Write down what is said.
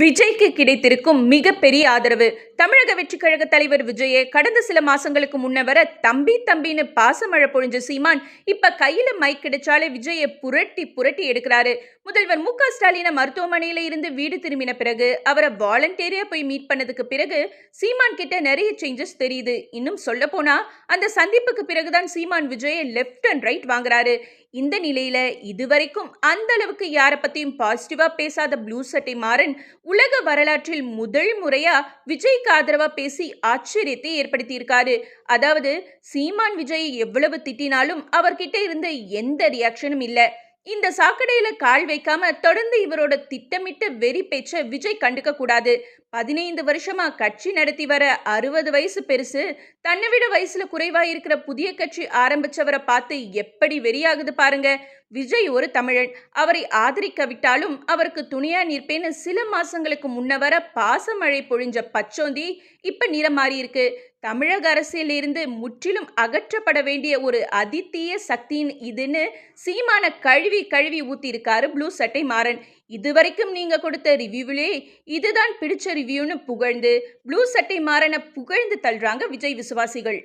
விஜய்க்கு கிடைத்திருக்கும் மிகப்பெரிய ஆதரவு. தமிழக வெற்றிக் கழக தலைவர் விஜயை கடந்த சில மாசங்களுக்கு முன்ன தம்பி தம்பின்னு பாசமழை பொழிஞ்ச சீமான் இப்ப கையில மைக் கிடைச்சாலே விஜயை புரட்டி புரட்டி எடுக்கிறாரு. முதல்வர் மு.க.ஸ்டாலினை மருத்துவமனையில இருந்து வீடு திரும்பின பிறகு அவரை வாலண்டியரா போய் மீட் பண்ணதுக்கு பிறகு சீமான் கிட்ட நிறைய சேஞ்சஸ் தெரியுது. இன்னும் சொல்ல போனா அந்த சந்திப்புக்கு பிறகுதான் சீமான் விஜயை லெப்ட் அண்ட் ரைட் வாங்குறாரு. இந்த நிலையில இதுவரைக்கும் அந்த அளவுக்கு யாரை பத்தியும் பாசிட்டிவா பேசாத ப்ளூ சட்டை மாறன் உலக வரலாற்றில் முதல் முறையா விஜய்க்கு ஆதரவா பேசி ஆச்சரியத்தை ஏற்படுத்தியிருக்காரு. அதாவது சீமான் விஜய் எவ்வளவு திட்டினாலும் அவர்கிட்ட இருந்து எந்த ரியாக்ஷனும் இல்ல. இந்த சாக்கடையில கால் வைக்காம தொடர்ந்து இவரோட திட்டமிட்ட வெறி பேச்ச விஜய் கண்டுக்க கூடாது. 15 வருஷமா கட்சி நடத்தி வர 60 வயசு பெருசு, தன்னை விட வயசுல குறைவா இருக்கிற புதிய கட்சி ஆரம்பிச்சவரை பார்த்து எப்படி வெறியாகுது பாருங்க. விஜய் ஒரு தமிழன், அவரை ஆதரிக்கவிட்டாலும் அவருக்கு துணையா நிற்பேன்னு சில மாசங்களுக்கு முன்ன பாசமழை பொழிஞ்ச பச்சோந்தி இப்ப நிறம் மாறி இருக்கு. தமிழக அரசியல் இருந்து முற்றிலும் அகற்றப்பட வேண்டிய ஒரு அதிதீய சக்தியின் இதுன்னு சீமான கழுவி கழுவி ஊத்தி இருக்காரு ப்ளூ சட்டை மாறன். இதுவரைக்கும் நீங்க கொடுத்த ரிவ்யூவிலே இதுதான் பிடிச்ச ரிவ்யூன்னு புகழ்ந்து ப்ளூ சட்டை மாறனை புகழ்ந்து தள்ளுறாங்க விஜய் விசுவாசிகள்.